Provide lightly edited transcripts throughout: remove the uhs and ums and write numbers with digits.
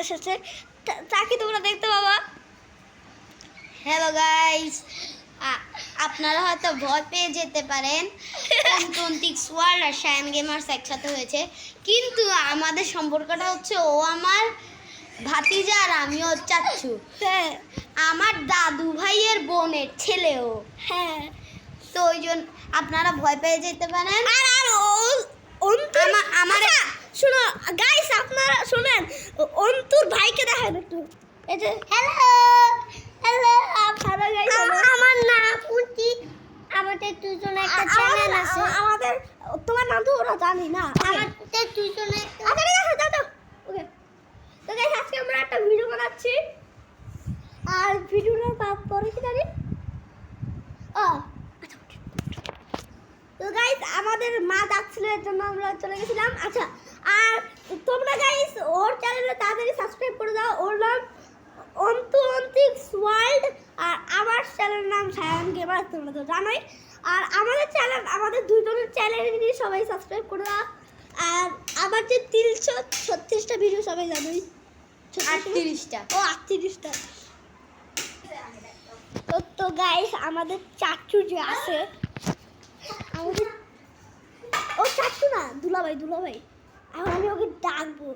এসেছে, তাকে তোমরা দেখতে পাবা। হ্যালো গাইস, আপনারা হয়তো ভয় পেয়ে যেতে পারেন অন্তন্তিক্স ওয়ার্ল্ড আর শায়ান গেমার্স একসাথে হয়েছে, কিন্তু আমাদের সম্পর্কটা হচ্ছে ও আমার ভাতিজা আর আমি ওর চাচ্ছু। হ্যাঁ আমার দাদু ভাইয়ের বোনের ছেলেও। হ্যাঁ, তো ওই জন্য আপনারা ভয় পেয়ে যেতে পারেন। আর আর আমার শোনো গাইস, আপনারা শুনেন, অন্তুর ভাইকে দেখেন একটু। এই যে হ্যালো হ্যালো, আপনারা গাইস, আমার নাম পুঁটি। আমাদের দুজনে একটা চ্যানেল আছে। আমাদের তোমার নাম তো ওরা জানি না। আমাদের দুজনে আচ্ছা ঠিক আছে, দাও ওকে। তো গাইস, আজকে আমরা একটা ভিডিও বানাচ্ছি, আর ভিডিওটা পরে কি জানি তো গাইস আমাদের মা ডাকছিল, এর জন্য আমরা চলে গেছিলাম। আচ্ছা, আর তোমরা গাইস ওর চ্যানেলে তাড়াতাড়ি সাবস্ক্রাইব করে দাও। ওর নাম অন্তন্তিক্স ওয়ার্ল্ড, আর আমার চ্যানেলের নাম শায়ান গেমার, তোমরা তো জানোই। আর আমাদের চ্যানেল, আমাদের দুজনের চ্যানেলে সবাই সাবস্ক্রাইব করে দাও। আর আমার যে 336টা ভিডিও সবাই জানোই, 38টা। ও 38টা। তো গাইস আমাদের চাচু যে আছে, আমাদের ও চাচু না, দুলাভাই দুলাভাই, এখন আমি ওকে ডাকবো।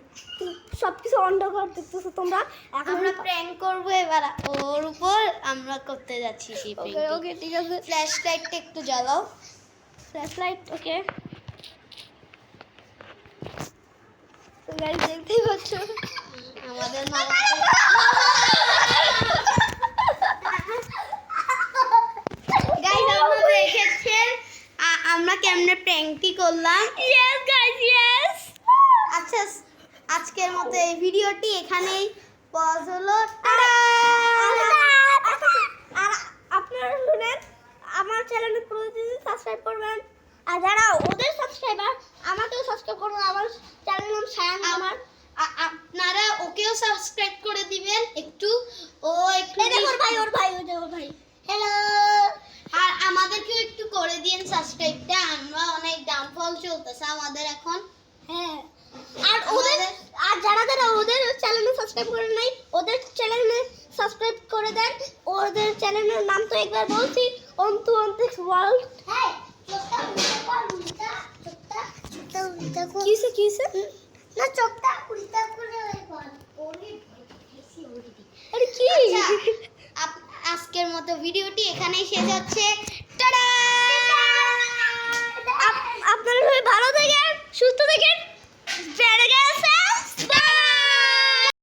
সব কিছু অন্ধকার দেখতেছো তোমরা। এখন আমরা প্র্যাঙ্ক করবো এবার ওর উপর, আমরা করতে যাচ্ছি সেই ওকে প্র্যাঙ্ক। ওকে ঠিক আছে, ফ্ল্যাশ লাইটটা একটু জ্বালাও। Flash light okay. তো গাইস দেখতেই পাচ্ছ আমাদের মামা গাইস, আপনারা দেখেছেন আমরা কেমনে প্র্যাঙ্কটি করলাম। Yes guys yes. আচ্ছা, আজকের মতো এই ভিডিওটি এখানেই পজ হলো। আর আপনারা শুনেন, আমার চ্যানেলে প্রতিদিন সাবস্ক্রাইব করবেন, আর যারা ওদের সাবস্ক্রাইবার আমাকেও সাবস্ক্রাইব করবেন। আমার চ্যানেলের নাম শায়ান আমার। আপনারা ওকেও সাবস্ক্রাইব করে দিবেন একটু। ও একটু এই দেখো ওর ভাই, ওর ভাই, ওই যে ওর ভাই। হ্যালো। আর আমাদেরকেও একটু করে দিন সাবস্ক্রাইবটা, আমরা অনেক ডাউনফল চলতেছে আমাদের এখন। হ্যাঁ, আর ওদের, আর যারা যারা ওদের চ্যানেলে সাবস্ক্রাইব করে নাই, ওদের চ্যানেলে সাবস্ক্রাইব করে দেন। ওদের চ্যানেলের নাম তো একবার বলছি, অন্তন্তিক্স ওয়ার্ল্ড। কিসে কিসে না, চোখটা উল্টা করে আরে কি? আজকের মতো ভিডিওটি এখানেই শেষ হচ্ছে।